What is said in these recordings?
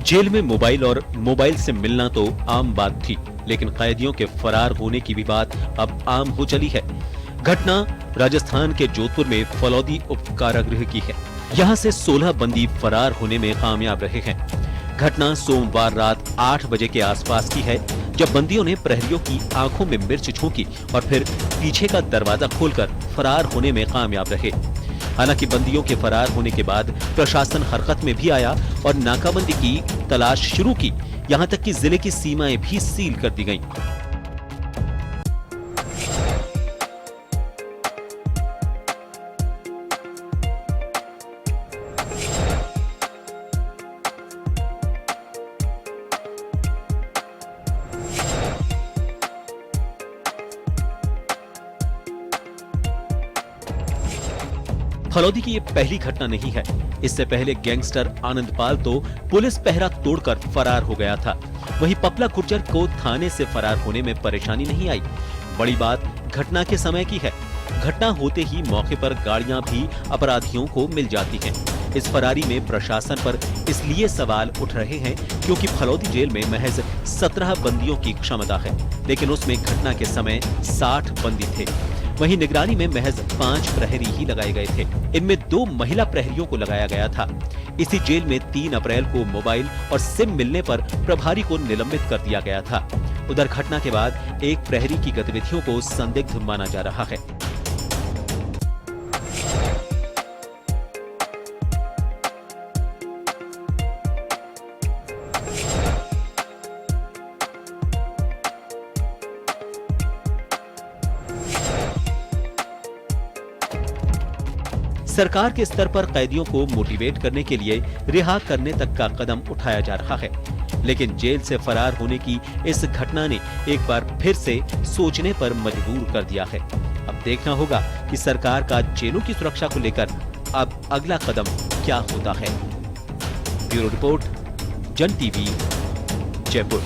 Jail में mobile और mobile से मिलना तो आम बात थी, लेकिन कैदियों के फरार होने की भी बात अब आम हो चली है। घटना राजस्थान के जोधपुर में फलौदी उप कारागृह की है। यहाँ से 16 बंदी फरार होने में कामयाब रहे हैं। घटना सोमवार रात 8 बजे के आसपास की है, जब बंदियों ने प्रहरियों की आंखों में मिर्च झोंकी और फिर पीछे का दरवाजा खोलकर फरार होने में कामयाब रहे। हालांकि बंदियों के फरार होने के बाद प्रशासन हरकत में भी आया और नाकाबंदी की तलाश शुरू की। यहां तक कि जिले की सीमाएं भी सील कर दी गईं। फलौदी की ये पहली घटना नहीं है। इससे पहले गैंगस्टर आनंदपाल तो पुलिस पहरा तोड़कर फरार हो गया था। वहीं पपला गुर्जर को थाने से फरार होने में परेशानी नहीं आई। बड़ी बात घटना के समय की है। घटना होते ही मौके पर गाड़ियां भी अपराधियों को मिल जाती हैं। इस फरारी में प्रशासन पर इसलिए सवाल उठ रहे हैं क्योंकि फलौदी जेल में महज 17 बंदियों की क्षमता है, लेकिन उसमें घटना के समय 60 बंदी थे। वहीं निगरानी में महज 5 प्रहरी ही लगाए गए थे। इनमें 2 महिला प्रहरियों को लगाया गया था। इसी जेल में 3 अप्रैल को मोबाइल और सिम मिलने पर प्रभारी को निलंबित कर दिया गया था। उधर घटना के बाद एक प्रहरी की गतिविधियों को संदिग्ध माना जा रहा है। सरकार के स्तर पर कैदियों को मोटिवेट करने के लिए रिहा करने तक का कदम उठाया जा रहा है, लेकिन जेल से फरार होने की इस घटना ने एक बार फिर से सोचने पर मजबूर कर दिया है। अब देखना होगा कि सरकार का जेलों की सुरक्षा को लेकर अब अगला कदम क्या होता है। ब्यूरो रिपोर्ट, जन टीवी, जयपुर।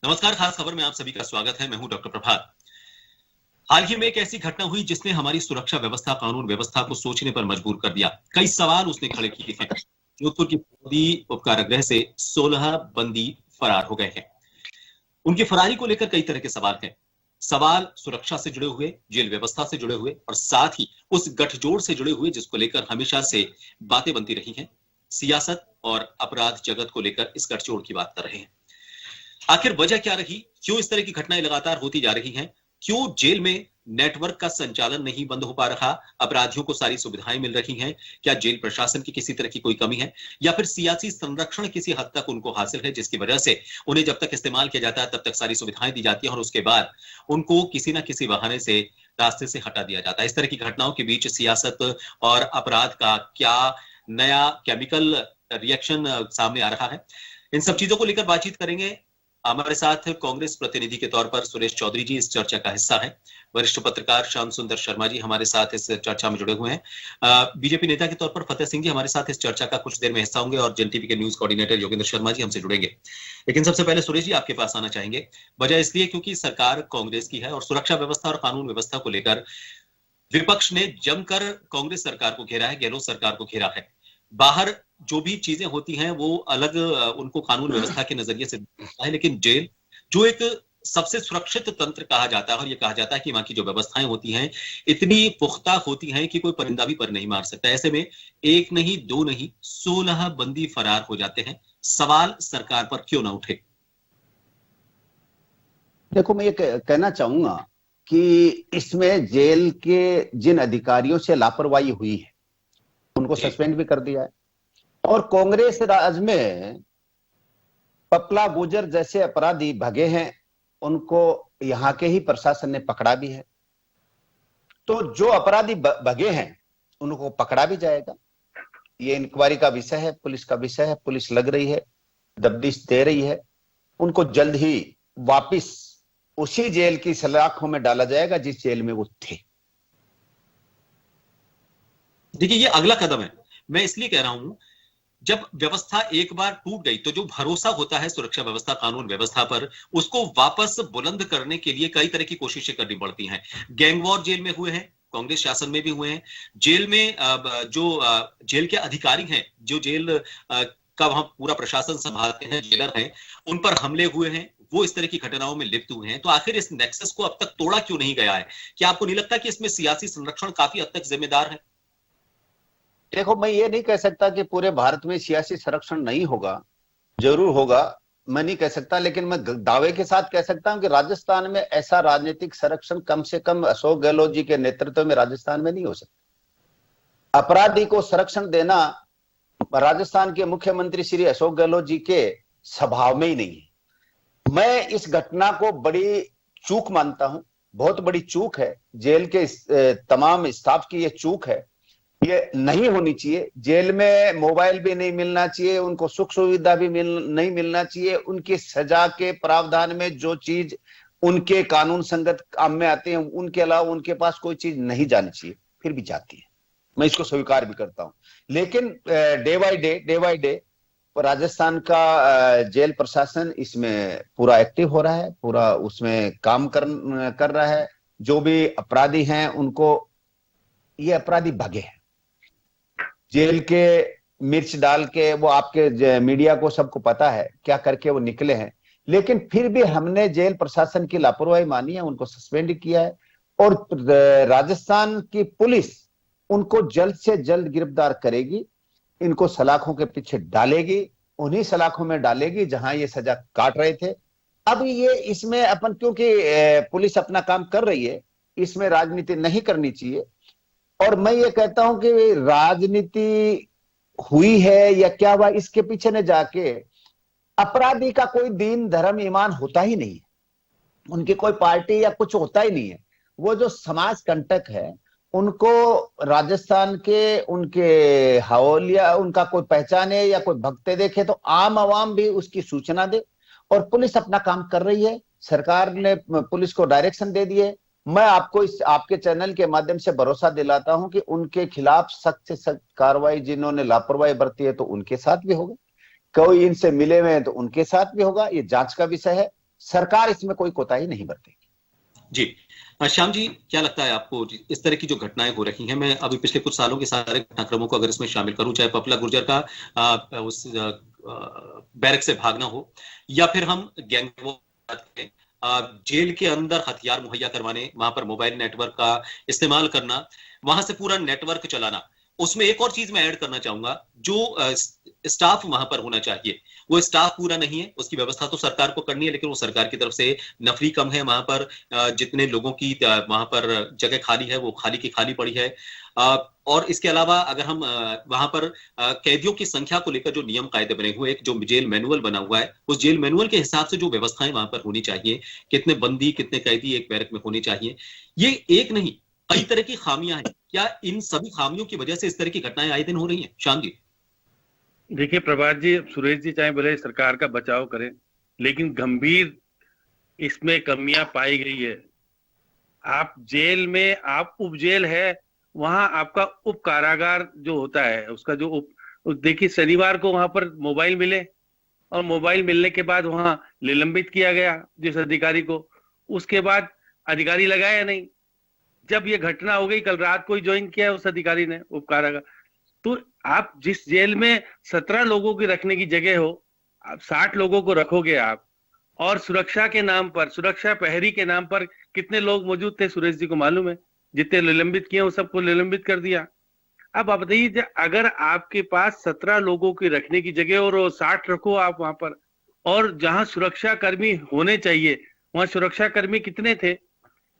नमस्कार, खास खबर में आप सभी का स्वागत है। मैं हूं डॉक्टर प्रभात। हाल ही में एक ऐसी घटना हुई जिसने हमारी सुरक्षा व्यवस्था, कानून व्यवस्था को सोचने पर मजबूर कर दिया। कई सवाल उसने खड़े किए हैं। जोधपुर की फौजी उपकारागृह से 16 बंदी फरार हो गए हैं। उनकी फरारी को लेकर कई तरह के सवाल हैं। सवाल सुरक्षा से जुड़े हुए, जेल व्यवस्था से जुड़े हुए और साथ ही उस गठजोड़ से जुड़े हुए जिसको लेकर हमेशा से बातें बनती रही हैं। सियासत और अपराध जगत को लेकर इस गठजोड़ की बात कर रहे हैं। आखिर वजह क्या रही? क्यों इस तरह की घटनाएं लगातार होती जा रही हैं? क्यों जेल में नेटवर्क का संचालन नहीं बंद हो पा रहा? अपराधियों को सारी सुविधाएं मिल रही हैं? क्या जेल प्रशासन की किसी तरह की कोई कमी है, या फिर सियासी संरक्षण किसी हद तक उनको हासिल है, जिसकी वजह से उन्हें जब तक इस्तेमाल किया जाता है तब तक सारी सुविधाएं दी जाती है और उसके बाद उनको किसी ना किसी बहाने से रास्ते से हटा दिया जाता है? इस तरह की घटनाओं के बीच सियासत और अपराध का क्या नया केमिकल रिएक्शन सामने आ रहा है? इन सब चीजों को लेकर बातचीत करेंगे। हमारे साथ कांग्रेस प्रतिनिधि के तौर पर सुरेश चौधरी जी इस चर्चा का हिस्सा हैं। वरिष्ठ पत्रकार श्याम सुंदर शर्मा जी हमारे साथ इस चर्चा में जुड़े हुए हैं। बीजेपी नेता के तौर पर फतेह सिंह जी हमारे साथ इस चर्चा का कुछ देर में हिस्सा होंगे और जन टीवी के न्यूज कोऑर्डिनेटर योगेंद्र शर्मा जी हमसे जुड़ेंगे। लेकिन सबसे पहले सुरेश जी आपके पास आना चाहेंगे। वजह इसलिए क्योंकि सरकार कांग्रेस की है और सुरक्षा व्यवस्था और कानून व्यवस्था को लेकर विपक्ष ने जमकर कांग्रेस सरकार को घेरा है, गहलोत सरकार को घेरा है। बाहर जो भी चीजें होती हैं वो अलग उनको कानून व्यवस्था के नजरिए से दिखता है, लेकिन जेल जो एक सबसे सुरक्षित तंत्र कहा जाता है और ये कहा जाता है कि वहां की जो व्यवस्थाएं होती हैं इतनी पुख्ता होती हैं कि कोई परिंदा भी पर नहीं मार सकता। ऐसे में एक नहीं, दो नहीं, 16 बंदी फरार हो जाते हैं। सवाल सरकार पर क्यों ना उठे? देखो, मैं ये कहना चाहूंगा कि इसमें जेल के जिन अधिकारियों से लापरवाही हुई है उनको सस्पेंड भी कर दिया है और कांग्रेस राज में पपला गुर्जर जैसे अपराधी भगे हैं, उनको यहां के ही प्रशासन ने पकड़ा भी है। तो जो अपराधी भगे हैं उनको पकड़ा भी जाएगा। ये इंक्वायरी का विषय है, पुलिस का विषय है। पुलिस लग रही है, दबिश दे रही है। उनको जल्द ही वापिस उसी जेल की सलाखों में डाला जाएगा जिस जेल में वो थे। देखिए, ये अगला कदम है। मैं इसलिए कह रहा हूं, जब व्यवस्था एक बार टूट गई तो जो भरोसा होता है सुरक्षा व्यवस्था, कानून व्यवस्था पर, उसको वापस बुलंद करने के लिए कई तरह की कोशिशें करनी पड़ती हैं। गैंग वॉर जेल में हुए हैं, कांग्रेस शासन में भी हुए हैं। जेल में जो जेल के अधिकारी हैं, जो जेल का वहां पूरा प्रशासन संभालते हैं, जेलर हैं, उन पर हमले हुए हैं, वो इस तरह की घटनाओं में लिप्त हुए हैं। तो आखिर इस नेक्सस को अब तक तोड़ा क्यों नहीं गया है? क्या आपको नहीं लगता कि इसमें सियासी संरक्षण काफी हद तक जिम्मेदार है? देखो, मैं ये नहीं कह सकता कि पूरे भारत में सियासी संरक्षण नहीं होगा, जरूर होगा। मैं नहीं कह सकता, लेकिन मैं दावे के साथ कह सकता हूं कि राजस्थान में ऐसा राजनीतिक संरक्षण कम से कम अशोक गहलोत जी के नेतृत्व में राजस्थान में नहीं हो सकता। अपराधी को संरक्षण देना राजस्थान के मुख्यमंत्री श्री अशोक गहलोत जी के स्वभाव में ही नहीं है। मैं इस घटना को बड़ी चूक मानता हूं, बहुत बड़ी चूक है। जेल के तमाम स्टाफ की ये चूक है, ये नहीं होनी चाहिए। जेल में मोबाइल भी नहीं मिलना चाहिए, उनको सुख सुविधा भी नहीं मिलना चाहिए। उनकी सजा के प्रावधान में जो चीज उनके कानून संगत काम में आते हैं उनके अलावा उनके पास कोई चीज नहीं जानी चाहिए, फिर भी जाती है। मैं इसको स्वीकार भी करता हूं। लेकिन डे बाय डे राजस्थान का जेल प्रशासन इसमें पूरा एक्टिव हो रहा है, पूरा उसमें काम कर रहा है। जो भी अपराधी हैं उनको, ये अपराधी भगे हैं जेल के मिर्च डाल के, वो आपके मीडिया को सबको पता है क्या करके वो निकले हैं। लेकिन फिर भी हमने जेल प्रशासन की लापरवाही मानी है, उनको सस्पेंड किया है और राजस्थान की पुलिस उनको जल्द से जल्द गिरफ्तार करेगी, इनको सलाखों के पीछे डालेगी, उन्हीं सलाखों में डालेगी जहां ये सजा काट रहे थे। अब ये इसमें अपन, क्योंकि पुलिस अपना काम कर रही है, इसमें राजनीति नहीं करनी चाहिए। और मैं ये कहता हूं कि राजनीति हुई है या क्या हुआ, इसके पीछे न जाके अपराधी का कोई दीन धर्म ईमान होता ही नहीं है, उनकी कोई पार्टी या कुछ होता ही नहीं है। वो जो समाज कंटक है, उनको राजस्थान के उनके हवलिया उनका कोई पहचाने या कोई भगते देखे तो आम आवाम भी उसकी सूचना दे। और पुलिस अपना काम कर रही है, सरकार ने पुलिस को डायरेक्शन दे दिए। मैं आपको इस आपके चैनल के माध्यम से भरोसा दिलाता हूं कि उनके खिलाफ सख्त से सख्त कार्रवाई, जिन्होंने लापरवाही बरती है तो उनके साथ भी होगा, कोई इनसे मिले हुए हैं तो उनके साथ भी होगा। ये जांच का विषय है, सरकार इसमें कोई कोताही नहीं बरतेगी। जी। श्याम जी, क्या लगता है आपको इस तरह की जो घटनाएं हो रही हैं, मैं अभी पिछले कुछ सालों के सारे घटनाक्रमों को अगर इसमें शामिल करूं, चाहे पपला गुर्जर का उस बैरक से भागना हो, या फिर हम गैंग जेल के अंदर हथियार मुहैया करवाने, वहां पर मोबाइल नेटवर्क का इस्तेमाल करना, वहां से पूरा नेटवर्क चलाना, उसमें एक और चीज मैं ऐड करना चाहूंगा, जो स्टाफ वहां पर होना चाहिए वो स्टाफ पूरा नहीं है। उसकी व्यवस्था तो सरकार को करनी है, लेकिन वो सरकार की तरफ से नफरी कम है। वहां पर जितने लोगों की वहां पर जगह खाली है वो खाली की खाली पड़ी है। और इसके अलावा अगर हम वहां पर कैदियों की संख्या को लेकर जो नियम कायदे बने हुए, एक जो जेल मैनुअल बना हुआ है, उस जेल मैनुअल के हिसाब से जो व्यवस्थाएं वहां पर होनी चाहिए, कितने बंदी कितने कैदी एक बैरक में होने चाहिए, ये एक नहीं कई तरह की खामियां हैं। क्या इन सभी खामियों की वजह से इस तरह की घटनाएं आए दिन हो रही हैं? श्याम जी। देखिए प्रभात जी, सुरेश जी चाहे बोले सरकार का बचाव करें, लेकिन गंभीर इसमें कमियां पाई गई है। आप जेल में, आप उप जेल है, वहां आपका उप कारागार जो होता है उसका जो देखिए शनिवार को वहां पर मोबाइल मिले और मोबाइल मिलने के बाद वहां निलंबित किया गया जिस अधिकारी को, उसके बाद अधिकारी लगाया नहीं। जब ये घटना हो गई, कल रात को ही ज्वाइन किया उस अधिकारी ने उप कारागार। तो आप जिस जेल में 17 लोगों की रखने की जगह हो, आप 60 लोगों को रखोगे आप, और सुरक्षा के नाम पर, सुरक्षा प्रहरी के नाम पर कितने लोग मौजूद थे सुरेश जी को मालूम है, जितने निलंबित किए वो सबको निलंबित कर दिया। अब आप बताइए, अगर आपके पास 17 लोगों की रखने की जगह और 60 रखो आप वहां पर, और जहां सुरक्षा कर्मी होने चाहिए वहां सुरक्षा कर्मी कितने थे,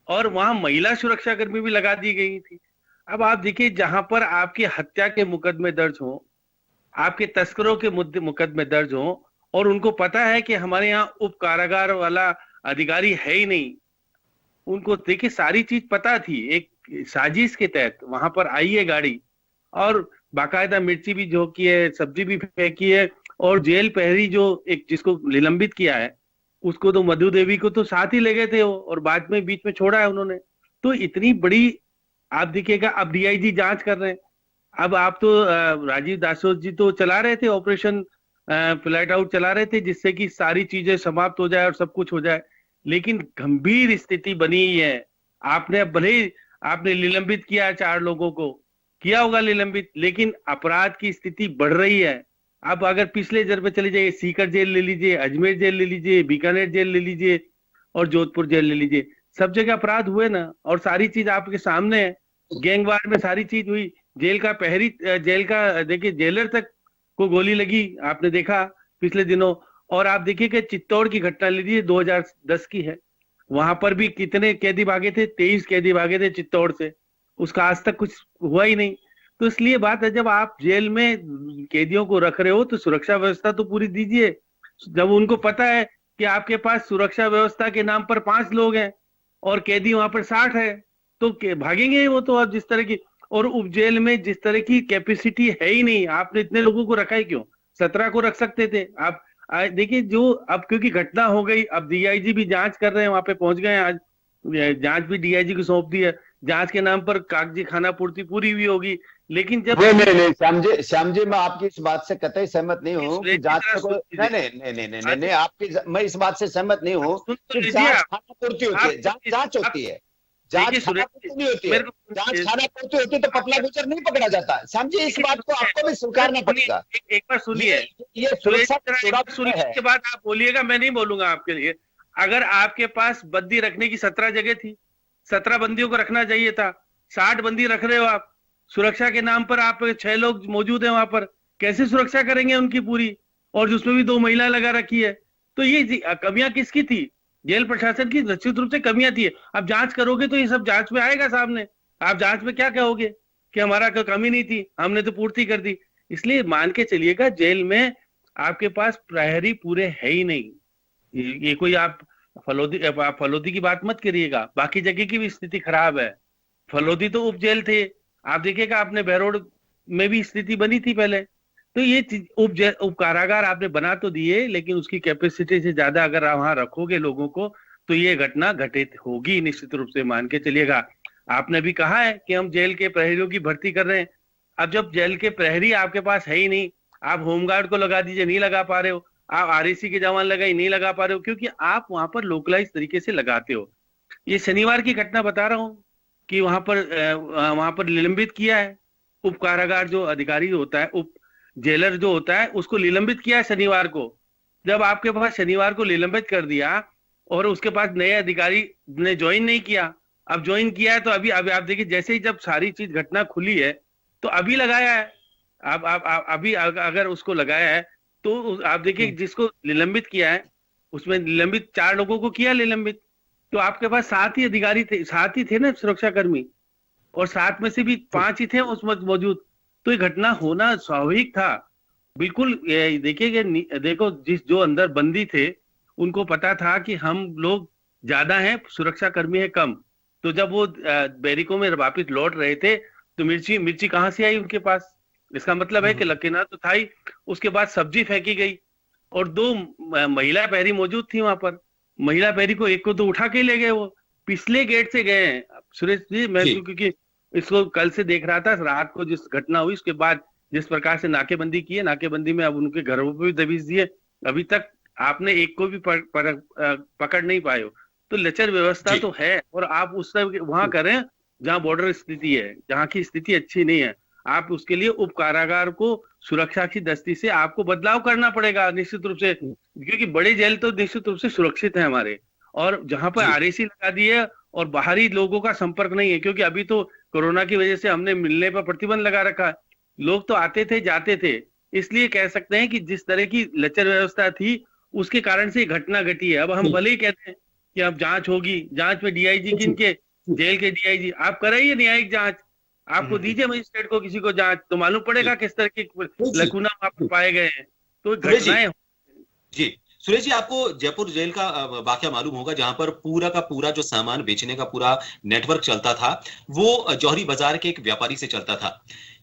और वहां महिला सुरक्षा कर्मी भी लगा दी गई थी। अब आप देखिए, जहां पर आपकी हत्या के मुकदमे दर्ज हो, आपके तस्करों के मुकदमे दर्ज हो, और उनको पता है कि हमारे यहाँ उप कारागार वाला अधिकारी है ही नहीं, उनको देखिए सारी चीज पता थी। एक साजिश के तहत वहां पर आई है गाड़ी, और बाकायदा मिर्ची भी झोंकी है, सब्जी भी फेंकी है, और जेल प्रहरी जो एक जिसको निलंबित किया है उसको तो, मधु देवी को तो साथ ही ले गए थे वो, और बाद में बीच में छोड़ा है उन्होंने। तो इतनी बड़ी, आप देखिएगा अब डीआईजी जांच कर रहे हैं। अब आप तो राजीव दासों जी तो चला रहे थे ऑपरेशन फ्लैट आउट चला रहे थे, जिससे कि सारी चीजें समाप्त हो जाए और सब कुछ हो जाए, लेकिन गंभीर स्थिति बनी ही है। आपने भले आपने निलंबित किया 4 लोगों को, किया होगा निलंबित, लेकिन अपराध की स्थिति बढ़ रही है। अब अगर पिछले जेल पे चले जाइए, सीकर जेल ले लीजिए, अजमेर जेल ले लीजिए, बीकानेर जेल ले लीजिए, और जोधपुर जेल ले लीजिए, सब जगह अपराध हुए ना, और सारी चीज आपके सामने है। गैंगवार में सारी चीज हुई। जेल का प्रहरी, जेल का देखिए जेलर तक को गोली लगी, आपने देखा पिछले दिनों। और आप देखिए कि चित्तौड़ की घटना लीजिए, 2010 की है, वहां पर भी कितने कैदी भागे थे, 23 कैदी भागे थे चित्तौड़ से, उसका आज तक कुछ हुआ ही नहीं। तो इसलिए बात है, जब आप जेल में कैदियों को रख रहे हो तो सुरक्षा व्यवस्था तो पूरी दीजिए। जब उनको पता है कि आपके पास सुरक्षा व्यवस्था के नाम पर 5 लोग हैं और कैदी वहां पर 60 है, तो भागेंगे वो तो। अब जिस तरह की, और उप जेल में जिस तरह की कैपेसिटी है ही नहीं, आपने इतने लोगों को रखा है क्यों? 17 को रख सकते थे आप। देखिए, जो अब क्योंकि घटना हो गई, अब डीआईजी भी जांच कर रहे हैं, वहां पे पहुंच गए हैं, आज जांच भी डीआईजी को सौंप दी है। जांच के नाम पर कागजी खाना पूर्ति पूरी हुई होगी, लेकिन जब नहीं, श्याम जी मैं आपकी इस बात से कतई सहमत नहीं हूँ कि जांच में कोई नहीं, आपकी, मैं इस बात से सहमत नहीं हूँ कि जांच खानापूर्ति होती है, जांच होती है, जांच खानापूर्ति नहीं होती है। जांच खानापूर्ति होती तो पपला गुर्जर नहीं पकड़ा जाता। श्याम जी, इस बात को आपको भी स्वीकारना पड़ेगा। एक बार सुनिए, ये सुरक्षा के बाद आप बोलिएगा, मैं नहीं बोलूंगा आपके लिए। अगर आपके पास बंदी रखने की 17 जगह थी, 17 बंदियों को रखना चाहिए था, 60 बंदी रख रहे हो आप, सुरक्षा के नाम पर आप 6 लोग मौजूद हैं वहां पर, कैसे सुरक्षा करेंगे उनकी पूरी? और उसमें भी 2 महिला लगा रखी है। तो ये कमियां किसकी थी? जेल प्रशासन की निश्चित रूप से कमियां थी। अब जांच करोगे तो ये सब जांच में आएगा सामने। आप जांच में क्या कहोगे कि हमारा कोई कमी नहीं थी, हमने तो पूर्ति कर दी। इसलिए मान के चलिएगा, जेल में आपके पास प्रहरी पूरे है ही नहीं। ये कोई आप फलोदी की बात मत करिएगा, बाकी जगह की भी स्थिति खराब है। फलोदी तो उप जेल थे, आप देखिएगा, आपने बहरोड में भी स्थिति बनी थी पहले। तो ये उप कारागार आपने बना तो दिए, लेकिन उसकी कैपेसिटी से ज्यादा अगर वहां रखोगे लोगों को तो ये घटना घटित होगी निश्चित रूप से, मान के चलिएगा। आपने भी कहा है कि हम जेल के प्रहरियों की भर्ती कर रहे हैं। अब जब जेल के प्रहरी आपके पास है ही नहीं, आप होमगार्ड को लगा दीजिए, नहीं लगा पा रहे हो, आप आरएसी के जवान लगाई नहीं लगा पा रहे हो, क्योंकि आप वहां पर लोकलाइज तरीके से लगाते हो। ये शनिवार की घटना बता रहा हूँ कि वहां पर निलंबित किया है उप कारागार जो अधिकारी होता है, उप जेलर जो होता है, उसको निलंबित किया है शनिवार को। जब आपके पास शनिवार को निलंबित कर दिया और उसके पास नए अधिकारी ने ज्वाइन नहीं किया, अब ज्वाइन किया है तो अभी आप देखिए, जैसे ही जब सारी चीज घटना खुली है तो अभी लगाया है। आप अभी अगर उसको लगाया है तो आप देखिए जिसको निलंबित किया है उसमें निलंबित 4 लोगों को किया निलंबित, तो आपके पास 7 ही अधिकारी थे, 7 ही थे ना सुरक्षा कर्मी, और 7 में से भी 5 ही थे उस वक्त मौजूद। तो ये घटना होना स्वाभाविक था बिल्कुल। देखिए देखो, जो अंदर बंदी थे उनको पता था कि हम लोग ज्यादा हैं, सुरक्षा कर्मी है कम। तो जब वो बैरिकों में वापिस लौट रहे थे तो मिर्ची कहाँ से आई उनके पास? इसका मतलब है कि लकीना तो था ही। उसके बाद सब्जी फेंकी गई और 2 महिला पैरी मौजूद थी वहां पर। महिला पैरी को एक को तो उठा के ले गए, वो पिछले गेट से गए हैं सुरेश जी। मैं क्योंकि इसको कल से देख रहा था, रात को जिस घटना हुई उसके बाद जिस प्रकार से नाकेबंदी की है, नाकेबंदी में अब उनके घरों पर भी दबिश दिए, अभी तक आपने एक को भी पकड़ नहीं पाए हो। तो लचर व्यवस्था तो है, और आप उस वहां करें जहां बॉर्डर स्थिति है, जहां की स्थिति अच्छी नहीं है। आप उसके लिए उप कारागार को सुरक्षा की दृष्टि से आपको बदलाव करना पड़ेगा निश्चित रूप से, क्योंकि बड़े जेल तो निश्चित रूप से सुरक्षित है हमारे, और जहां पर आरएसी लगा दी है और बाहरी लोगों का संपर्क नहीं है, क्योंकि अभी तो कोरोना की वजह से हमने मिलने पर प्रतिबंध लगा रखा है। लोग तो आते थे जाते थे, इसलिए कह सकते हैं कि जिस तरह की लचर व्यवस्था थी उसके कारण से घटना घटी है। अब हम भले ही कहते हैं कि अब जांच होगी, जांच में डीआईजी किनके, जेल के डीआईजी, आप कराइए न्यायिक जांच, आपको दीजिए मजिस्ट्रेट को किसी को जांच, तो मालूम पड़ेगा किस तरह के लकुना वहां पर पाए गए हैं। तो घटनाएं जी सुरेश जी, आपको जयपुर जेल का वाकया मालूम होगा, जहां पर पूरा का पूरा जो सामान बेचने का पूरा नेटवर्क चलता था वो जौहरी बाजार के एक व्यापारी से चलता था।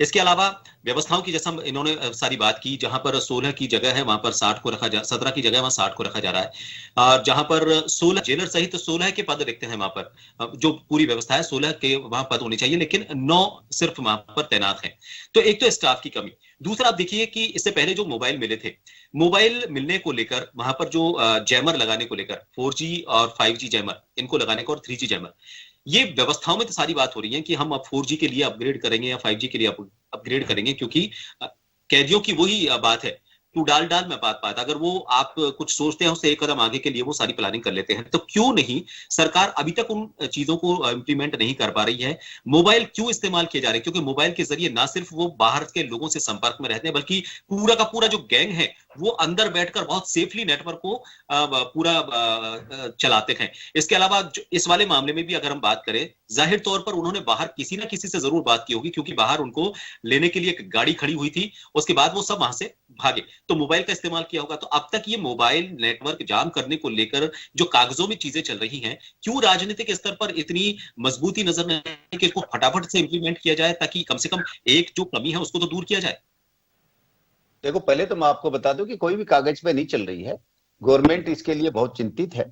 इसके अलावा व्यवस्थाओं की जैसा इन्होंने सारी बात की, जहां पर 16 की जगह है वहां पर 60 को रखा जा 17 की जगह वहां 60 को रखा जा रहा है। जहां पर 16 जेलर सहित 16 के पद रिक्त हैं वहां पर, जो पूरी व्यवस्था है 16 के वहां पद होने चाहिए, लेकिन 9 सिर्फ वहां पर तैनात हैं। तो एक तो स्टाफ की कमी, दूसरा आप देखिए कि इससे पहले जो मोबाइल मिले थे, मोबाइल मिलने को लेकर वहां पर जो जैमर लगाने को लेकर 4G और 5G जैमर इनको लगाने को, और 3G जैमर, ये व्यवस्थाओं में तो सारी बात हो रही है कि हम अब 4G के लिए अपग्रेड करेंगे या 5G के लिए अपग्रेड करेंगे, क्योंकि कैदियों की वही बात है, तू डाल में बात। अगर वो आप कुछ सोचते हैं उससे एक कदम आगे के लिए वो सारी प्लानिंग कर लेते हैं, तो क्यों नहीं सरकार अभी तक उन चीजों को इंप्लीमेंट नहीं कर पा रही है? मोबाइल क्यों इस्तेमाल किए जा रहे हैं? क्योंकि मोबाइल के जरिए ना सिर्फ वो बाहर के लोगों से संपर्क में रहते हैं, बल्कि पूरा का पूरा जो गैंग है वो अंदर बैठकर बहुत सेफली नेटवर्क को पूरा चलाते हैं। इसके अलावा इस वाले मामले में भी अगर हम बात करें, जाहिर तौर पर उन्होंने बाहर किसी ना किसी से जरूर बात की होगी, क्योंकि बाहर उनको लेने के लिए एक गाड़ी खड़ी हुई थी, उसके बाद वो सब वहां से भागे, तो मोबाइल का इस्तेमाल किया होगा। तो अब तक ये मोबाइल नेटवर्क जाम करने को लेकर जो कागजों में चीजें चल रही हैं, क्यों राजनीतिक स्तर पर इतनी मजबूती नजर नहीं है कि इसको फटाफट से इंप्लीमेंट किया जाए, ताकि कम से कम एक जो कमी है उसको तो दूर किया जाए? देखो, पहले तो मैं आपको बता दूं कि कोई भी कागज पे नहीं चल रही है। गवर्नमेंट इसके लिए बहुत चिंतित है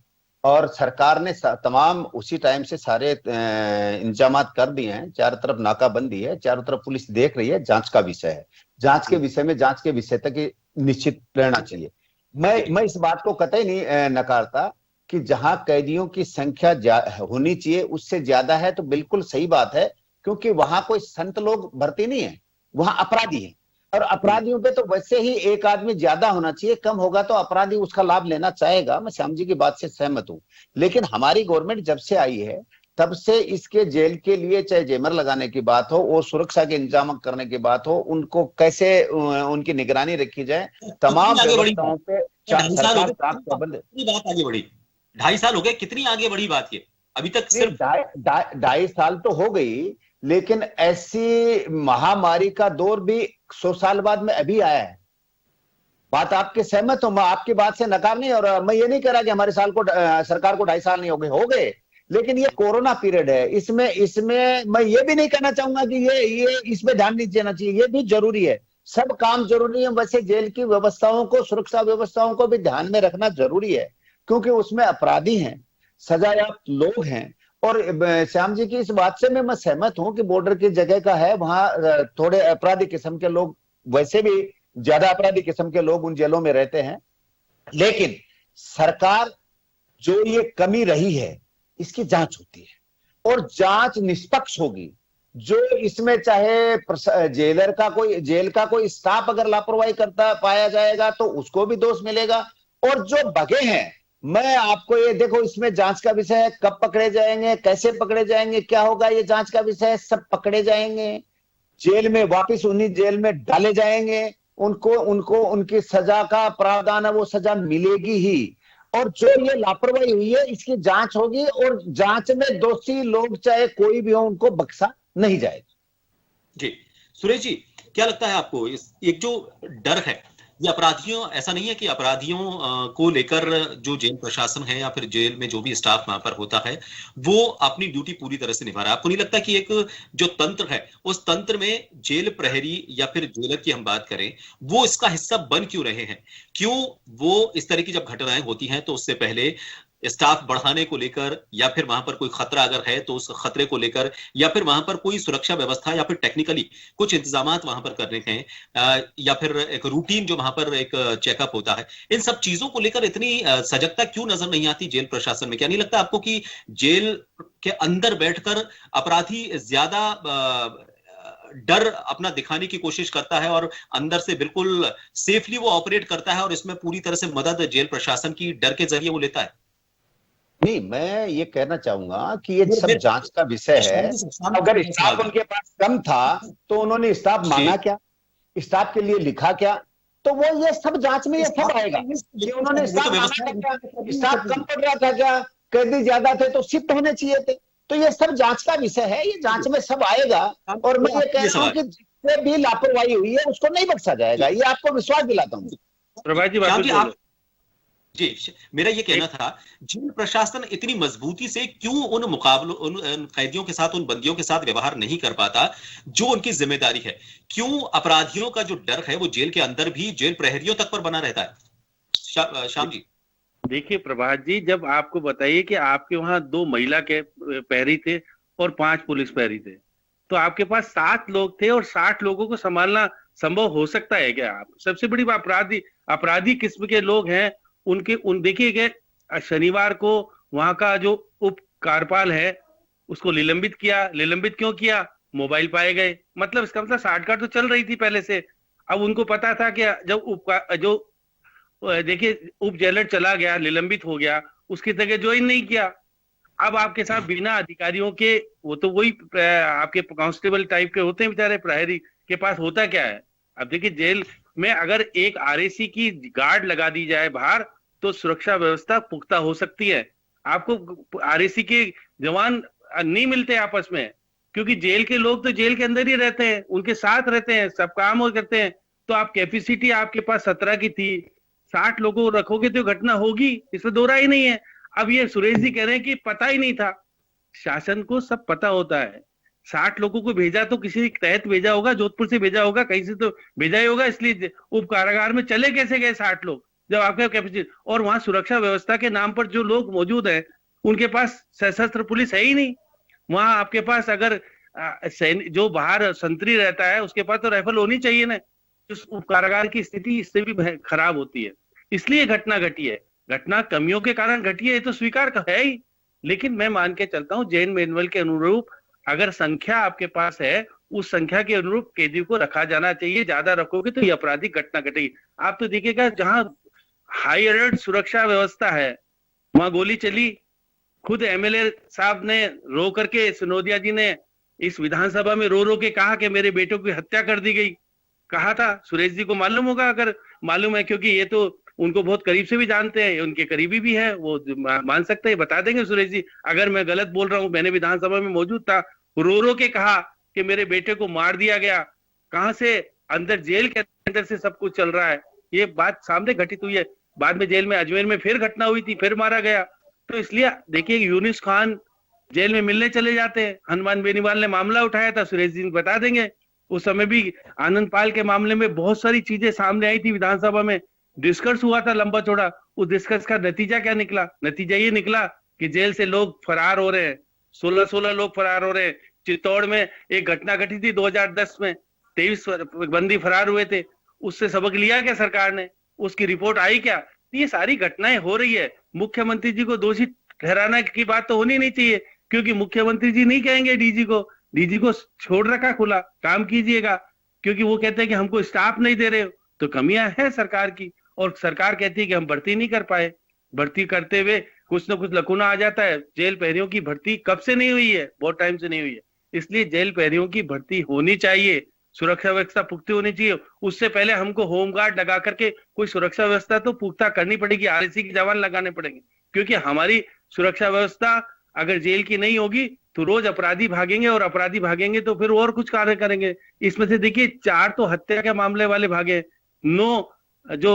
और सरकार ने तमाम उसी टाइम से सारे इंतजाम कर दिए हैं। चारों तरफ नाकाबंदी है, चारों तरफ पुलिस देख रही है, जांच का विषय है। जांच के विषय तक निश्चित रहना चाहिए। मैं इस बात को कतई नहीं नकारता कि जहां कैदियों की संख्या होनी चाहिए उससे ज्यादा है, तो बिल्कुल सही बात है, क्योंकि वहां कोई संत लोग भर्ती नहीं है, वहां अपराधी है, और अपराधियों पे तो वैसे ही एक आदमी ज्यादा होना चाहिए, कम होगा तो अपराधी उसका लाभ लेना चाहेगा। मैं श्याम जी की बात से सहमत हूं, लेकिन हमारी गवर्नमेंट जब से आई है तब से इसके जेल के लिए चाहे जेमर लगाने की बात हो, और सुरक्षा के इंतजाम करने की बात हो, उनको कैसे उनकी निगरानी रखी जाए, तमाम व्यवस्थाओं पे सरकार प्राप्त प्रबंध। बात आगे बढ़ी, 2.5 साल हो गए, कितनी आगे बढ़ी बात ये? अभी तक सिर्फ 2.5 साल तो हो गई, लेकिन ऐसी महामारी का दौर भी 100 साल बाद में अभी आया है। बात आपके सहमत हूं, मैं आपकी बात से नकार नहीं, और मैं ये नहीं कह रहा कि हमारे सरकार को 2.5 साल नहीं हो गए, लेकिन ये कोरोना पीरियड है, इसमें मैं ये भी नहीं कहना चाहूंगा कि ये इसमें ध्यान नहीं देना चाहिए, ये भी जरूरी है, सब काम जरूरी है। वैसे जेल की व्यवस्थाओं को, सुरक्षा व्यवस्थाओं को भी ध्यान में रखना जरूरी है, क्योंकि उसमें अपराधी हैं, सजायाफ्ता लोग हैं। और श्याम जी की इस बात से मैं सहमत हूं कि बॉर्डर की जगह का है, वहां थोड़े अपराधी किस्म के लोग, वैसे भी ज्यादा अपराधी किस्म के लोग उन जेलों में रहते हैं, लेकिन सरकार जो ये कमी रही है इसकी जांच होती है और जांच निष्पक्ष होगी। जो इसमें चाहे जेल का कोई स्टाफ अगर लापरवाही करता पाया जाएगा तो उसको भी दोष मिलेगा, और जो बगे हैं, मैं आपको ये देखो, इसमें जांच का विषय है, कब पकड़े जाएंगे, कैसे पकड़े जाएंगे, क्या होगा, ये जांच का विषय है। सब पकड़े जाएंगे, जेल में वापस उन्हीं जेल में डाले जाएंगे, उनको उनकी सजा का प्रावधान है वो सजा मिलेगी ही। और जो ये लापरवाही हुई है इसकी जांच होगी और जांच में दोषी लोग चाहे कोई भी हो उनको बख्शा नहीं जाएगा। जी सुरेश जी, क्या लगता है आपको इस एक जो डर है ये अपराधियों, ऐसा नहीं है कि अपराधियों को लेकर जो जेल प्रशासन है या फिर जेल में जो भी स्टाफ वहां पर होता है वो अपनी ड्यूटी पूरी तरह से निभा रहा है? आपको नहीं लगता कि एक जो तंत्र है उस तंत्र में जेल प्रहरी या फिर जेलर की हम बात करें वो इसका हिस्सा बन क्यों रहे हैं? क्यों वो इस तरह की जब घटनाएं होती हैं तो उससे पहले स्टाफ बढ़ाने को लेकर या फिर वहां पर कोई खतरा अगर है तो उस खतरे को लेकर या फिर वहां पर कोई सुरक्षा व्यवस्था या फिर टेक्निकली कुछ इंतजामात वहां पर करने हैं या फिर एक रूटीन जो वहां पर एक चेकअप होता है, इन सब चीजों को लेकर इतनी सजगता क्यों नजर नहीं आती जेल प्रशासन में? क्या नहीं लगता आपको कि जेल के अंदर बैठकर अपराधी ज्यादा डर अपना दिखाने की कोशिश करता है और अंदर से बिल्कुल सेफली वो ऑपरेट करता है और इसमें पूरी तरह से मदद जेल प्रशासन की डर के जरिए वो लेता है? नहीं, मैं ये कहना चाहूंगा कि ये सब जांच का विषय है। अगर स्टाफ उनके पास कम था तो उन्होंने स्टाफ मांगा क्या, स्टाफ के लिए लिखा क्या? तो वो ये सब जांच में ये सब आएगा कि उन्होंने स्टाफ मांगा क्या, स्टाफ कम पड़ रहा था क्या, कैदी ज्यादा थे तो शिफ्ट होने चाहिए थे। तो ये सब जांच का विषय है, ये जांच में सब आएगा। और मैं ये कह रहा हूँ कि जिससे भी लापरवाही हुई है उसको नहीं बख्शा जाएगा, ये आपको विश्वास दिलाता हूँ। प्रभात जी, जी मेरा ये कहना था, जेल प्रशासन इतनी मजबूती से क्यों उन मुकाबलों, उन कैदियों के साथ, उन बंदियों के साथ व्यवहार नहीं कर पाता जो उनकी जिम्मेदारी है? क्यों अपराधियों का जो डर है वो जेल के अंदर भी जेल प्रहरियों तक पर बना रहता है? श्याम जी देखिए प्रभात जी, जब आपको बताइए कि आपके वहां 2 महिला के प्रहरी थे और 5 पुलिस प्रहरी थे, तो आपके पास 7 लोग थे और 60 लोगों को संभालना संभव हो सकता है क्या? आप सबसे बड़ी अपराधी किस्म के लोग हैं देखिए कि शनिवार को वहां का जो उप कार्यपाल है उसको निलंबित किया। निलंबित क्यों किया? मोबाइल पाए गए। मतलब इसका मतलब साठगांठ तो चल रही थी पहले से। अब उनको पता था कि जब देखिए उप जेलर चला गया, निलंबित हो गया, उसकी जगह ज्वाइन नहीं किया। अब आपके साथ बिना अधिकारियों के, वो तो वही आपके कांस्टेबल टाइप के होते हैं बेचारे, प्रहरी के पास होता क्या है? अब देखिए जेल में अगर एक आरएसी की गार्ड लगा दी जाए बाहर तो सुरक्षा व्यवस्था पुख्ता हो सकती है। आपको आरएसी के जवान नहीं मिलते आपस में, क्योंकि जेल के लोग तो जेल के अंदर ही रहते हैं, उनके साथ रहते हैं, सब काम और करते हैं। तो आप कैपेसिटी आपके पास 17 की थी, 60 लोगों को रखोगे तो घटना होगी, इसमें दो राय नहीं है। अब ये सुरेश जी कह रहे हैं कि पता ही नहीं था। शासन को सब पता होता है। 60 लोगों को भेजा तो किसी के तहत भेजा होगा, जोधपुर से भेजा होगा, कहीं से तो भेजा ही होगा। इसलिए उप कारागार में चले कैसे गए 60 लोग जब आपके कैपेसिटी? और वहां सुरक्षा व्यवस्था के नाम पर जो लोग मौजूद हैं उनके पास सशस्त्र पुलिस है ही नहीं। वहां आपके पास अगर जो बाहर संतरी रहता है उसके पास तो राइफल होनी चाहिए ना। उस उप कारागार की स्थिति इससे भी खराब होती है। इसलिए घटना घटी है, घटना कमियों के कारण घटी है, ये तो स्वीकार है ही। लेकिन मैं मान के चलता हूँ जैन मैनुअल के अनुरूप अगर संख्या आपके पास है उस संख्या के अनुरूप कैदी को रखा जाना चाहिए। ज्यादा रखोगे तो ये आपराधिक घटना घटेगी। आप तो देखिएगा जहां हाई अलर्ट सुरक्षा व्यवस्था है वहां गोली चली। खुद एमएलए साहब ने रो करके, सिनोदिया जी ने इस विधानसभा में रो रो के कहा कि मेरे बेटों की हत्या कर दी गई। कहा था, सुरेश जी को मालूम होगा, अगर मालूम है, क्योंकि ये तो उनको बहुत करीब से भी जानते हैं, उनके करीबी भी है, वो मान सकते हैं, बता देंगे सुरेश जी अगर मैं गलत बोल रहा हूं। मैंने विधानसभा में मौजूद था, रो रो के कहा कि मेरे बेटे को मार दिया गया। कहां से? अंदर जेल के अंदर से सब कुछ चल रहा है। ये बात सामने घटित हुई है। बाद में जेल में अजमेर में फिर घटना हुई थी, फिर मारा गया। तो इसलिए देखिए यूनिस खान जेल में मिलने चले जाते हैं। हनुमान बेनीवाल ने मामला उठाया था, सुरेश जी बता देंगे। उस समय भी आनंद पाल के मामले में बहुत सारी चीजें सामने आई थी, विधानसभा में डिस्कस हुआ था लंबा चौड़ा। उस डिस्कस का नतीजा क्या निकला? नतीजा ये निकला कि जेल से लोग फरार हो रहे हैं, 16 लोग फरार हो रहे हैं। चित्तौड़ में एक घटना घटी थी 2010 में, 23 बंदी फरार हुए थे। उससे सबक लिया क्या सरकार ने? उसकी रिपोर्ट आई क्या? ये सारी घटनाएं हो रही है, मुख्यमंत्री जी को दोषी ठहराना की बात तो होनी नहीं चाहिए, क्योंकि मुख्यमंत्री जी नहीं कहेंगे डीजी को छोड़ रखा खुला, काम कीजिएगा, क्योंकि वो कहते हैं कि हमको स्टाफ नहीं दे रहे हो। तो कमियां हैं सरकार की, और सरकार कहती है कि हम भर्ती नहीं कर पाए, भर्ती करते हुए कुछ ना कुछ लकुना आ जाता है। जेल प्रहरियों की भर्ती कब से नहीं हुई है, बहुत टाइम से नहीं हुई है, इसलिए जेल प्रहरियों की भर्ती होनी चाहिए, सुरक्षा व्यवस्था पुख्ती होनी चाहिए। उससे पहले हमको होमगार्ड लगा करके कोई सुरक्षा व्यवस्था तो पुख्ता करनी पड़ेगी, आरएसी के जवान लगाने पड़ेंगे, क्योंकि हमारी सुरक्षा व्यवस्था अगर जेल की नहीं होगी तो रोज अपराधी भागेंगे, और अपराधी भागेंगे तो फिर और कुछ कार्य करेंगे। इसमें से देखिए 4 तो हत्या के मामले वाले भागे, 9 जो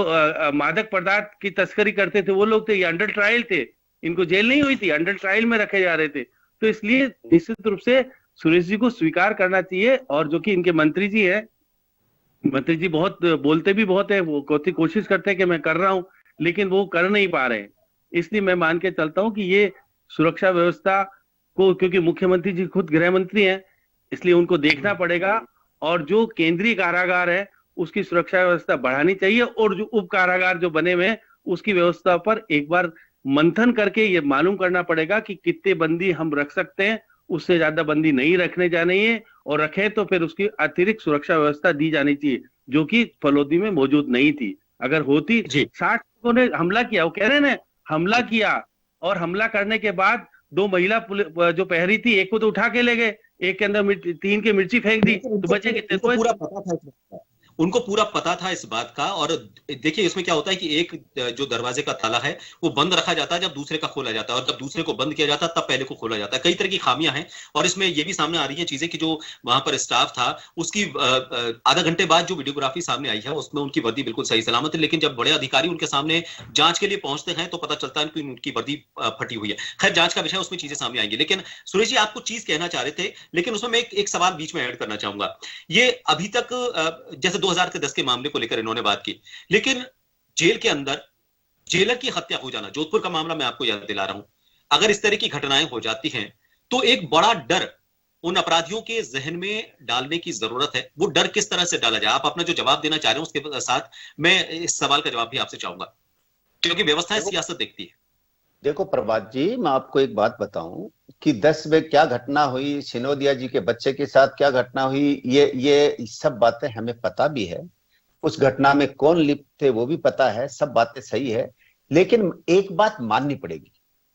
मादक पदार्थ की तस्करी करते थे वो लोग थे, ये अंडर ट्रायल थे, इनको जेल नहीं हुई थी, अंडर ट्रायल में रखे जा रहे थे। तो इसलिए निश्चित रूप से सुरेश जी को स्वीकार करना चाहिए, और जो कि इनके मंत्री जी हैं, मंत्री जी बहुत बोलते भी बहुत है, वो कोशिश करते हैं कि मैं कर रहा हूं, लेकिन वो कर नहीं पा रहे हैं। इसलिए मैं मान के चलता हूं कि ये सुरक्षा व्यवस्था को, क्योंकि मुख्यमंत्री जी खुद गृह मंत्री हैं, इसलिए उनको देखना पड़ेगा, और जो केंद्रीय कारागार है उसकी सुरक्षा व्यवस्था बढ़ानी चाहिए, और जो उप कारागार जो बने हुए हैं उसकी व्यवस्था पर एक बार मंथन करके ये मालूम करना पड़ेगा कि कितने बंदी हम रख सकते हैं, उससे ज्यादा बंदी नहीं रखने जानी है, और रखे तो फिर उसकी अतिरिक्त सुरक्षा व्यवस्था दी जानी चाहिए, जो कि फलोदी में मौजूद नहीं थी। अगर होती, 60 लोगों ने हमला किया, वो कह रहे हैं ना, हमला किया, और हमला करने के बाद 2 महिला जो पहरी थी, एक को तो उठा के ले गए, एक के अंदर 3 के मिर्ची फेंक दी, तो बचे कितने? उनको पूरा पता था इस बात का। और देखिए इसमें क्या होता है कि एक जो दरवाजे का ताला है वो बंद रखा जाता है जब दूसरे का खोला जाता है, और जब दूसरे को बंद किया जाता है तब पहले को खोला जाता है। कई तरह की खामियां हैं, और इसमें ये भी सामने आ रही है चीजें कि जो वहां पर स्टाफ था उसकी आधा घंटे बाद जो वीडियोग्राफी सामने आई है उसमें उनकी वर्दी बिल्कुल सही सलामत है, लेकिन जब बड़े अधिकारी उनके सामने जांच के लिए पहुंचते हैं तो पता चलता है कि उनकी वर्दी फटी हुई है। खैर जांच का विषय, उसमें चीजें सामने आएंगी। लेकिन सुरेश जी आप कुछ चीज कहना चाह रहे थे, लेकिन उसमें मैं एक सवाल बीच में ऐड करना चाहूंगा। ये अभी तक जैसे 2010 के मामले को लेकर इन्होंने बात की, लेकिन जेल के अंदर जेलर की हत्या हो जाना, जोधपुर का मामला मैं आपको याद दिला रहा हूं, अगर इस तरह की घटनाएं हो जाती हैं तो एक बड़ा डर उन अपराधियों के जहन में डालने की जरूरत है। वो डर किस तरह से डाला जाए? आप अपना जो जवाब देना चाह रहे हैं उसके साथ मैं इस सवाल का जवाब भी आपसे चाहूंगा, क्योंकि व्यवस्था सियासत देखती है। देखो प्रभात जी, मैं आपको एक बात बताऊं कि 10 में क्या घटना हुई, सिनोदिया जी के बच्चे के साथ क्या घटना हुई, ये सब बातें हमें पता भी है। उस घटना में कौन लिप्त थे वो भी पता है, सब बातें सही है। लेकिन एक बात माननी पड़ेगी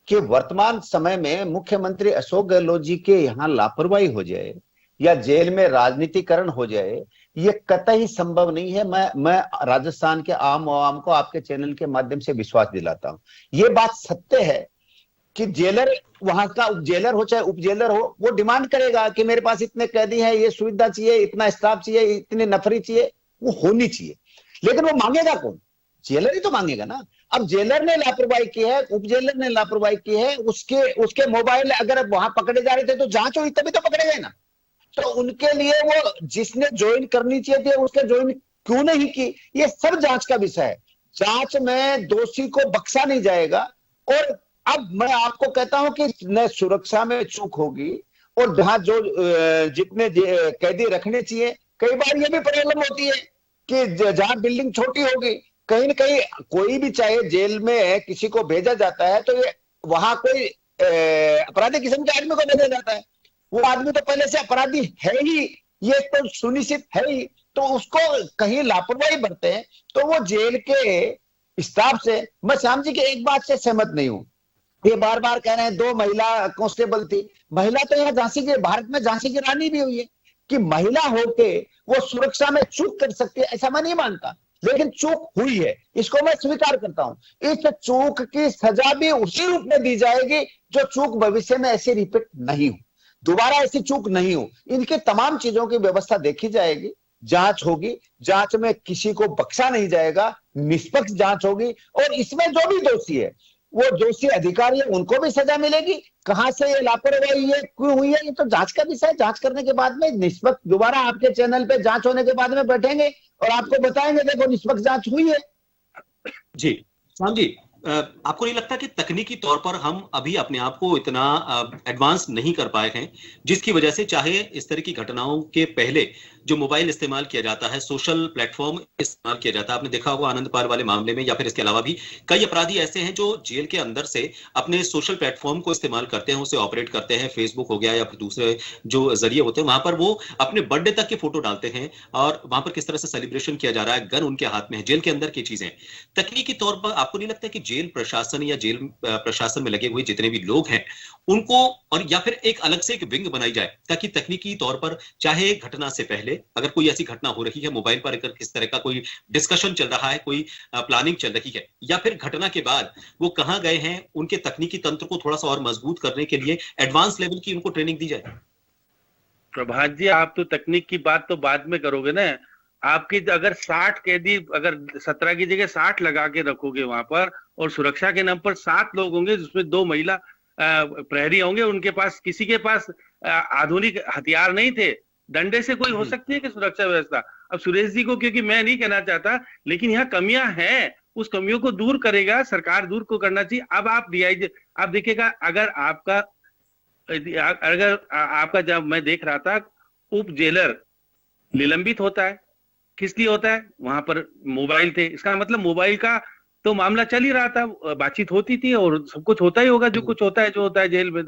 कि वर्तमान समय में मुख्यमंत्री अशोक गहलोत जी के यहाँ लापरवाही हो जाए या जेल में राजनीतिकरण हो जाए, ये कतई संभव नहीं है। मैं राजस्थान के आम आवाम को आपके चैनल के माध्यम से विश्वास दिलाता हूं। ये बात सत्य है कि जेलर, वहां का उप जेलर हो चाहे उप जेलर हो, वो डिमांड करेगा कि मेरे पास इतने कैदी हैं, ये सुविधा चाहिए, इतना स्टाफ चाहिए, इतनी नफरी चाहिए, वो होनी चाहिए। लेकिन वो मांगेगा कौन? जेलर ही तो मांगेगा ना। अब जेलर ने लापरवाही की है, उप जेलर ने लापरवाही की है, उसके मोबाइल अगर वहां पकड़े जा रहे थे तो जांच हुई तभी तो पकड़े गए ना। तो उनके लिए वो जिसने ज्वाइन करनी चाहिए थी उसके ज्वाइन क्यों नहीं की, ये सब जांच का विषय है। जांच में दोषी को बख्शा नहीं जाएगा। और अब मैं आपको कहता हूं कि न सुरक्षा में चूक होगी, और जहां जो जितने कैदी रखने चाहिए, कई बार ये भी प्रॉब्लम होती है कि जहां बिल्डिंग छोटी होगी, कहीं ना कहीं कोई भी चाहे जेल में किसी को भेजा जाता है तो ये वहां कोई अपराधी किस्म के आदमी को भेजा जाता है, वो आदमी तो पहले से अपराधी है ही, ये तो सुनिश्चित है ही, तो उसको कहीं लापरवाही बरते हैं तो वो जेल के स्टाफ से। मैं श्याम जी की एक बात से सहमत नहीं हूं, ये बार बार कह रहे हैं 2 महिला कांस्टेबल थी। महिला तो यहाँ झांसी के, भारत में झांसी की रानी भी हुई है कि महिला होके वो सुरक्षा में चूक कर सकती है, ऐसा मैं नहीं मानता, लेकिन चूक हुई है, इसको मैं स्वीकार करता हूं। इस चूक की सजा भी उसी रूप में दी जाएगी जो चूक भविष्य में ऐसी रिपीट नहीं हो, दोबारा ऐसी चूक नहीं हो। इनके तमाम चीजों की व्यवस्था देखी जाएगी, जांच होगी, जांच में किसी को बख्शा नहीं जाएगा, निष्पक्ष जांच होगी, और इसमें जो भी दोषी है, वो दोषी अधिकारी है, उनको भी सजा मिलेगी। कहां से ये लापरवाही है, क्यों हुई है, ये तो जांच का विषय है। जांच करने के बाद में निष्पक्ष, दोबारा आपके चैनल पे जांच होने के बाद में बैठेंगे और आपको बताएंगे देखो निष्पक्ष जांच हुई है। जी श्याम जी, आपको नहीं लगता कि तकनीकी तौर पर हम अभी अपने आप को इतना एडवांस नहीं कर पाए हैं, जिसकी वजह से चाहे इस तरह की घटनाओं के पहले जो मोबाइल इस्तेमाल किया जाता है, सोशल प्लेटफॉर्म इस्तेमाल किया जाता है। आपने देखा होगा आनंद पाल वाले मामले में या फिर इसके अलावा भी कई अपराधी ऐसे हैं जो जेल के अंदर से अपने सोशल प्लेटफॉर्म को इस्तेमाल करते हैं, उसे ऑपरेट करते हैं। फेसबुक हो गया या फिर दूसरे जो जरिए होते हैं, वहां पर वो अपने बर्थडे तक के फोटो डालते हैं और वहां पर किस तरह से सेलिब्रेशन किया जा रहा है, गन उनके हाथ में है, जेल के अंदर की चीजें। तकनीकी तौर पर आपको नहीं लगता कि जेल प्रशासन या जेल प्रशासन में लगे हुए जितने भी लोग हैं उनको, और या फिर एक अलग से एक विंग बनाई जाए ताकि तकनीकी तौर पर चाहे घटना से पहले अगर कोई ऐसी घटना हो रही है, मोबाइल पर अगर किस तरह का कोई डिस्कशन चल रहा है, कोई प्लानिंग चल रही है, या फिर घटना के बाद वो कहां गए हैं, उनके तकनीकी तंत्र को थोड़ा सा और मजबूत करने के लिए एडवांस लेवल की उनको ट्रेनिंग दी जाए। प्रभात जी, आप तो तकनीक की बात तो बाद में करोगे ना। आपकी अगर 60 कैदी, अगर 17 की जगह 60 लगा के रखोगे वहां पर, और सुरक्षा के नाम पर 7 लोग होंगे जिसमें 2 महिला प्रहरी होंगे, उनके पास किसी के पास आधुनिक हथियार नहीं थे, डंडे से कोई हो सकती है कि सुरक्षा व्यवस्था? अब सुरेश जी को, क्योंकि मैं नहीं कहना चाहता, लेकिन यहाँ कमियां हैं, उस कमियों को दूर करेगा सरकार, दूर को करना चाहिए। अब आप डीआईजी, आप देखिएगा, अगर आपका जब मैं देख रहा था, उप जेलर निलंबित होता है, किस लिए होता है? वहां पर मोबाइल थे, इसका मतलब मोबाइल का तो मामला चल ही रहा था, बातचीत होती थी और सब कुछ होता ही होगा, जो कुछ होता है, जो होता है जेल में।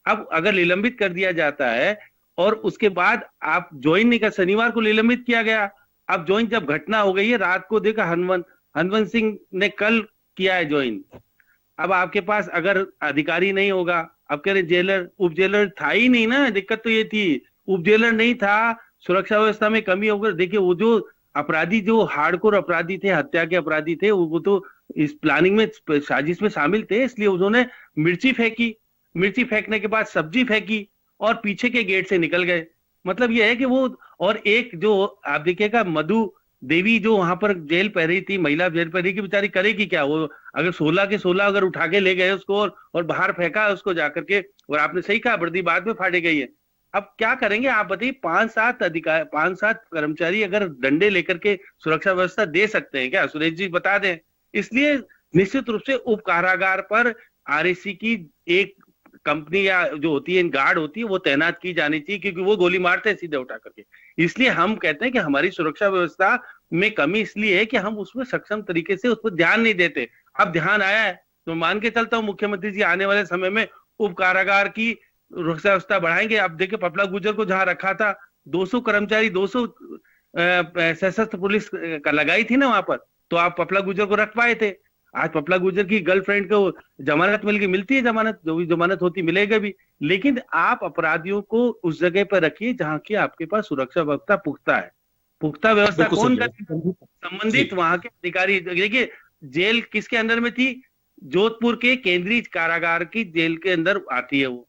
अब अगर निलंबित कर दिया जाता है और उसके बाद आप ज्वाइन नहीं कर, शनिवार को निलंबित किया गया, अब ज्वाइन जब घटना हो गई है, रात को देखा हनवंत सिंह ने कल किया है ज्वाइन। अब आपके पास अगर अधिकारी नहीं होगा, अब कह रहे जेलर, उप जेलर था ही नहीं ना, दिक्कत तो ये थी, उप जेलर नहीं था, सुरक्षा व्यवस्था में कमी होकर। देखिए, वो जो अपराधी, जो हार्डकोर अपराधी थे, हत्या के अपराधी थे, वो तो इस प्लानिंग में, साजिश में शामिल थे, इसलिए उन्होंने मिर्ची फेंकी, मिर्ची फेंकने के बाद सब्जी फेंकी और पीछे के गेट से निकल गए। मतलब ये है कि वो, और एक जो आप देखिएगा मधु देवी जो वहां पर जेल पह रही थी, महिला जेल पह रही की, बेचारी करेगी क्या? वो अगर 16 के 16 अगर उठा के ले गए उसको और बाहर फेंका उसको जाकर के, और आपने सही कहा, वर्दी बाद में फाड़ी गई है। अब क्या करेंगे आप बताइए? 5-7 कर्मचारी अगर डंडे लेकर के सुरक्षा व्यवस्था दे सकते हैं क्या? सुरेश जी बता दें। इसलिए निश्चित रूप से उप कारागार पर आरएसी की एक कंपनी या जो होती है, गार्ड होती है, वो तैनात की जानी चाहिए, क्योंकि वो गोली मारते हैं सीधे उठा करके। इसलिए हम कहते हैं कि हमारी सुरक्षा व्यवस्था में कमी इसलिए है कि हम उसमें सक्षम तरीके से उस पर ध्यान नहीं देते। अब ध्यान आया है तो मान के चलता हूं मुख्यमंत्री जी आने वाले समय में उप कारागार की सुरक्षा व्यवस्था बढ़ाएंगे। अब देखिए, पपला गुर्जर को जहां रखा था, 200 कर्मचारी, 200 सशस्त्र पुलिस का लगाई थी ना वहां पर, तो आप पपला गुर्जर को रख पाए थे। आज पपला गुर्जर की गर्लफ्रेंड को जमानत मिलती है, जमानत जो भी जमानत होती मिलेगा भी, लेकिन आप अपराधियों को उस जगह पर रखिए जहां की आपके पास सुरक्षा व्यवस्था पुख्ता है। पुख्ता व्यवस्था कौन करेगा? संबंधित वहां के अधिकारी। देखिए, जेल किसके अंदर में थी? जोधपुर के केंद्रीय कारागार की जेल के अंदर आती है वो,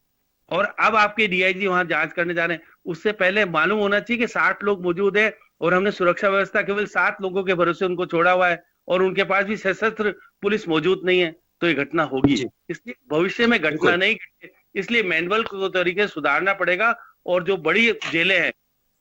और अब आपके डीआईजी वहां जांच करने जा रहे हैं। उससे पहले मालूम होना चाहिए कि 60 लोग मौजूद है और हमने सुरक्षा व्यवस्था केवल 7 लोगों के भरोसे उनको छोड़ा हुआ है, और उनके पास भी सशस्त्र पुलिस मौजूद नहीं है, तो ये घटना होगी। इसलिए भविष्य में घटना नहीं घटे, इसलिए मैनुअल को तरीके से सुधारना पड़ेगा। और जो बड़ी जेलें हैं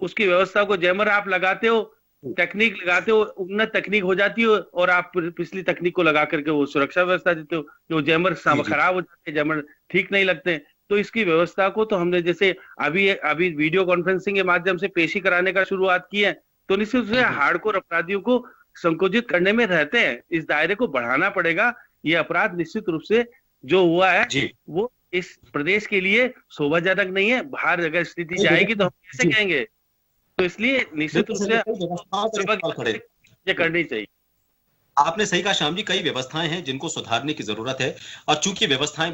उसकी व्यवस्था को, जैमर आप लगाते हो, टेक्निक लगाते हो, उन्नत तकनीक हो जाती है, और आप पिछली तकनीक को लगा करके वो सुरक्षा व्यवस्था देते हो, जो जैमर खराब हो जाते हैं, जैमर ठीक नहीं लगते। तो इसकी व्यवस्था को तो हमने जैसे अभी वीडियो कॉन्फ्रेंसिंग के माध्यम से पेशी कराने का शुरुआत की है, तो निश्चित रूप से हार्डकोर अपराधियों को संकोचित करने में रहते हैं, इस दायरे को बढ़ाना पड़ेगा। ये अपराध निश्चित रूप से जो हुआ है वो इस प्रदेश के लिए शोभाजनक नहीं है। बाहर अगर स्थिति जाएगी तो हम कैसे कहेंगे? तो इसलिए निश्चित रूप से ये करनी चाहिए। आपने सही कहा श्याम जी, कई व्यवस्थाएं हैं जिनको सुधारने की जरूरत है, और चूंकि व्यवस्थाएं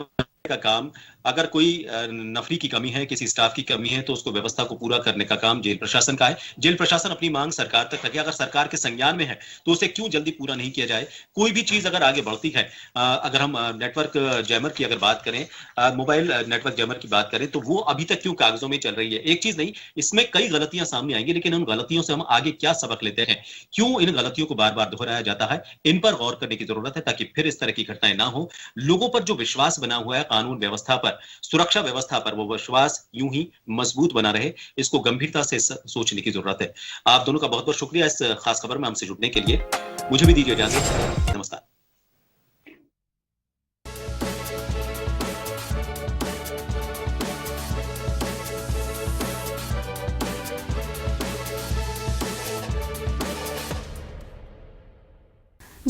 का काम, अगर कोई नफरी की कमी है, किसी स्टाफ की कमी है, तो उसको व्यवस्था को पूरा करने का काम जेल प्रशासन का है। जेल प्रशासन अपनी मांग सरकार तक रखे, अगर सरकार के संज्ञान में है तो उसे क्यों जल्दी पूरा नहीं किया जाए? कोई भी चीज अगर आगे बढ़ती है, अगर हम नेटवर्क जैमर की अगर बात करें, मोबाइल नेटवर्क जैमर की बात करें, तो वो अभी तक क्यों कागजों में चल रही है? एक चीज नहीं, इसमें कई गलतियां सामने आएंगी, लेकिन उन गलतियों से हम आगे क्या सबक लेते हैं, क्यों इन गलतियों को बार बार दोहराया जाता है, इन पर गौर करने की जरूरत है, ताकि फिर इस तरह की घटनाएं ना हो। लोगों पर जो विश्वास बना हुआ है कानून व्यवस्था पर, सुरक्षा व्यवस्था पर, वो विश्वास यूं ही मजबूत बना रहे, इसको गंभीरता से सोचने की जरूरत है। आप दोनों का बहुत बहुत शुक्रिया इस खास खबर में हमसे जुड़ने के लिए। मुझे भी दीजिए इजाजत, नमस्कार।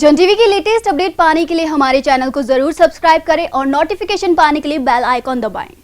जन टीवी की लेटेस्ट अपडेट पाने के लिए हमारे चैनल को जरूर सब्सक्राइब करें और नोटिफिकेशन पाने के लिए बेल आइकॉन दबाएं।